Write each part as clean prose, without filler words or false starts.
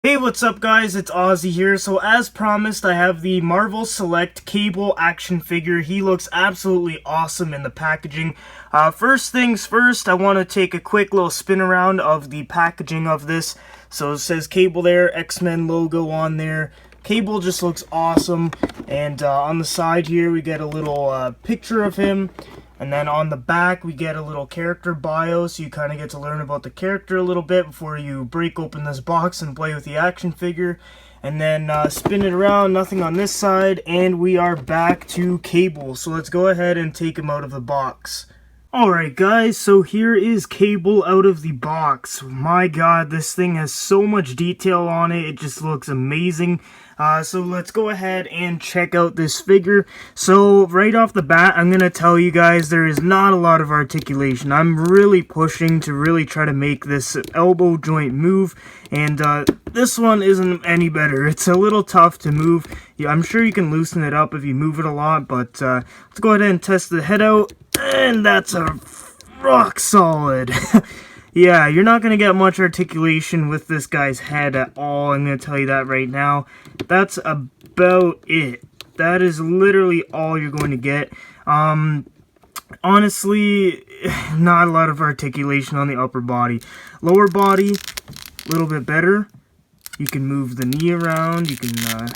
Hey, what's up guys, it's Ozzy here. So as promised, I have the Marvel Select Cable action figure. He looks absolutely awesome in the packaging. First things first, I want to take a quick little spin around of the packaging of this. So it says Cable there, X-Men logo on there. Cable just looks awesome. And on the side here, we get a little picture of him. And then on the back, we get a little character bio, so you kind of get to learn about the character a little bit before you break open this box and play with the action figure. And then spin it around, nothing on this side, and we are back to Cable. So let's go ahead and take him out of the box. Alright guys, so here is Cable out of the box. My god, this thing has so much detail on it, it just looks amazing. So let's go ahead and check out this figure. So right off the bat, I'm going to tell you guys there is not a lot of articulation. I'm really pushing to really try to make this elbow joint move, and this one isn't any better. It's a little tough to move. Yeah, I'm sure you can loosen it up if you move it a lot, but let's go ahead and test the head out, and that's a rock solid. Yeah, you're not going to get much articulation with this guy's head at all, I'm going to tell you that right now. That's about it. That is literally all you're going to get. Honestly, not a lot of articulation on the upper body. Lower body, a little bit better. You can move the knee around, you can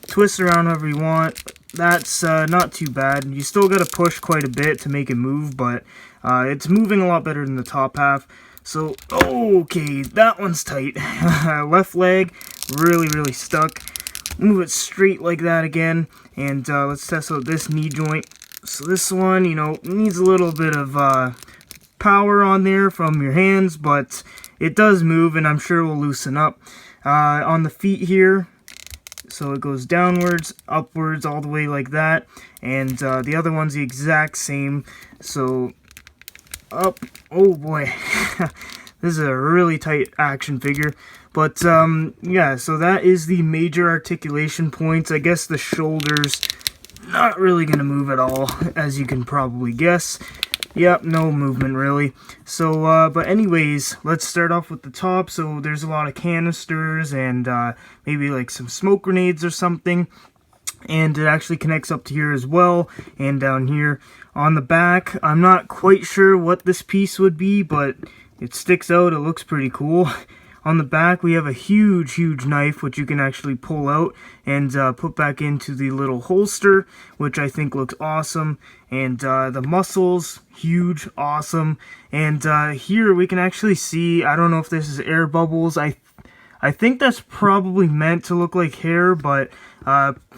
twist around however you want. That's not too bad. You still got to push quite a bit to make it move, but it's moving a lot better than the top half. So, okay, that one's tight. Left leg, really stuck. Move it straight like that again, and let's test out this knee joint. So this one, you know, needs a little bit of power on there from your hands, but it does move, and I'm sure will loosen up. On the feet here, so it goes downwards, upwards, all the way like that, and the other one's the exact same. So up, oh boy. This is a really tight action figure. But yeah, so that is the major articulation points. I guess the shoulders not really gonna move at all, as you can probably guess. Yep, no movement really. So but anyways, let's start off with the top. So there's a lot of canisters and maybe like some smoke grenades or something. And it actually connects up to here as well, and down here on the back. I'm not quite sure what this piece would be, but it sticks out. It looks pretty cool. On the back, we have a huge knife, which you can actually pull out and put back into the little holster, which I think looks awesome. And the muscles, huge, awesome. And here we can actually see, I don't know if this is air bubbles. I think that's probably meant to look like hair, but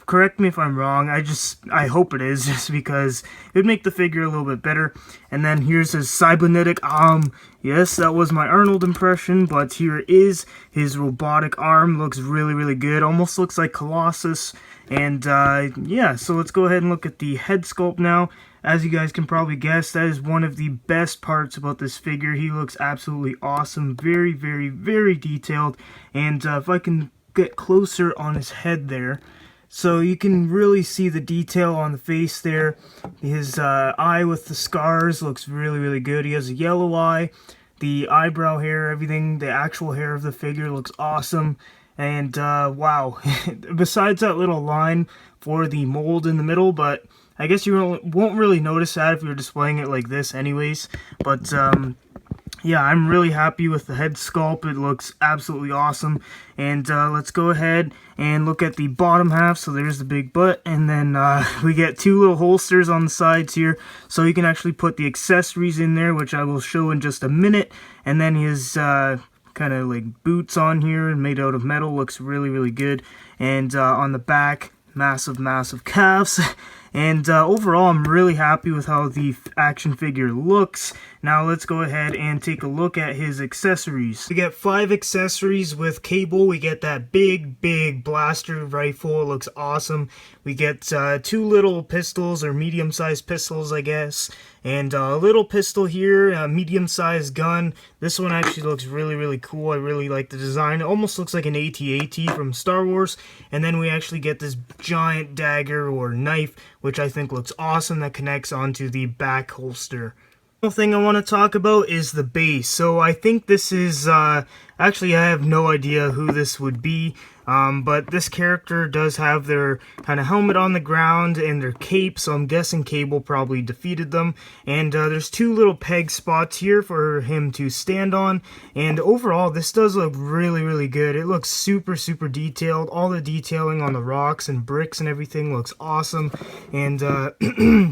correct me if I'm wrong. I hope it is, just because it would make the figure a little bit better. And then here's his cybernetic arm. Yes, that was my Arnold impression, but here is his robotic arm. Looks really good. Almost looks like Colossus. And yeah, so let's go ahead and look at the head sculpt now. As you guys can probably guess, that is one of the best parts about this figure. He looks absolutely awesome. Very detailed. And if I can get closer on his head there, so you can really see the detail on the face there. His eye with the scars looks really good. He has a yellow eye. The eyebrow hair, everything, the actual hair of the figure looks awesome. And wow, besides that little line for the mold in the middle, but I guess you won't really notice that if you're displaying it like this anyways. But yeah, I'm really happy with the head sculpt. It looks absolutely awesome. And let's go ahead and look at the bottom half. So there's the big butt, and then we get two little holsters on the sides here, so you can actually put the accessories in there, which I will show in just a minute. And then his kind of like boots on here, made out of metal, looks really good. And on the back, massive calves. And overall, I'm really happy with how the action figure looks. Now let's go ahead and take a look at his accessories. We get 5 accessories with Cable. We get that big blaster rifle. It looks awesome. We get 2 little pistols, or medium-sized pistols, I guess. And a little pistol here, a medium-sized gun. This one actually looks really cool. I really like the design. It almost looks like an AT-AT from Star Wars. And then we actually get this giant dagger or knife, which I think looks awesome, that connects onto the back holster. Thing I want to talk about is the base. So I think this is actually, I have no idea who this would be, but this character does have their kind of helmet on the ground and their cape, so I'm guessing Cable probably defeated them. And there's two little peg spots here for him to stand on, and overall this does look really good. It looks super detailed. All the detailing on the rocks and bricks and everything looks awesome. And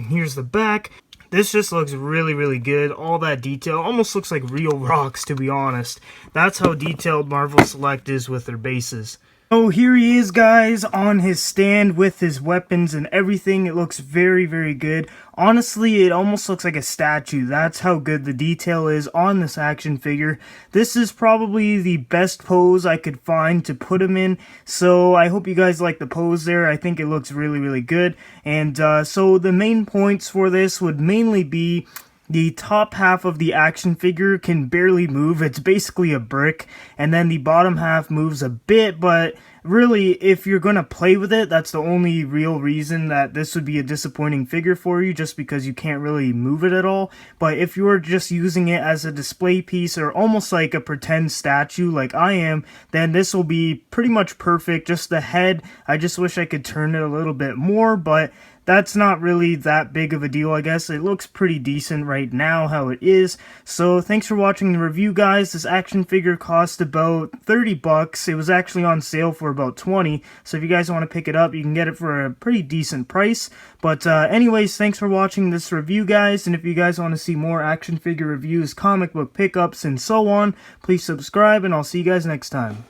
here's the back. This just looks really good. All that detail almost looks like real rocks, to be honest. That's how detailed Marvel Select is with their bases. Oh, here he is, guys, on his stand with his weapons and everything. It looks very good. Honestly, it almost looks like a statue. That's how good the detail is on this action figure. This is probably the best pose I could find to put him in, so I hope you guys like the pose there. I think it looks really good. And so the main points for this would mainly be the top half of the action figure can barely move. It's basically a brick. And then the bottom half moves a bit, but really, if you're going to play with it, that's the only real reason that this would be a disappointing figure for you, just because you can't really move it at all. But if you're just using it as a display piece or almost like a pretend statue like I am, then this will be pretty much perfect. Just the head, I just wish I could turn it a little bit more, but that's not really that big of a deal, I guess. It looks pretty decent right now how it is. So thanks for watching the review, guys. This action figure cost about 30 bucks. It was actually on sale for about 20. So if you guys want to pick it up, you can get it for a pretty decent price. But anyways, thanks for watching this review, guys. And if you guys want to see more action figure reviews, comic book pickups, and so on, please subscribe, and I'll see you guys next time.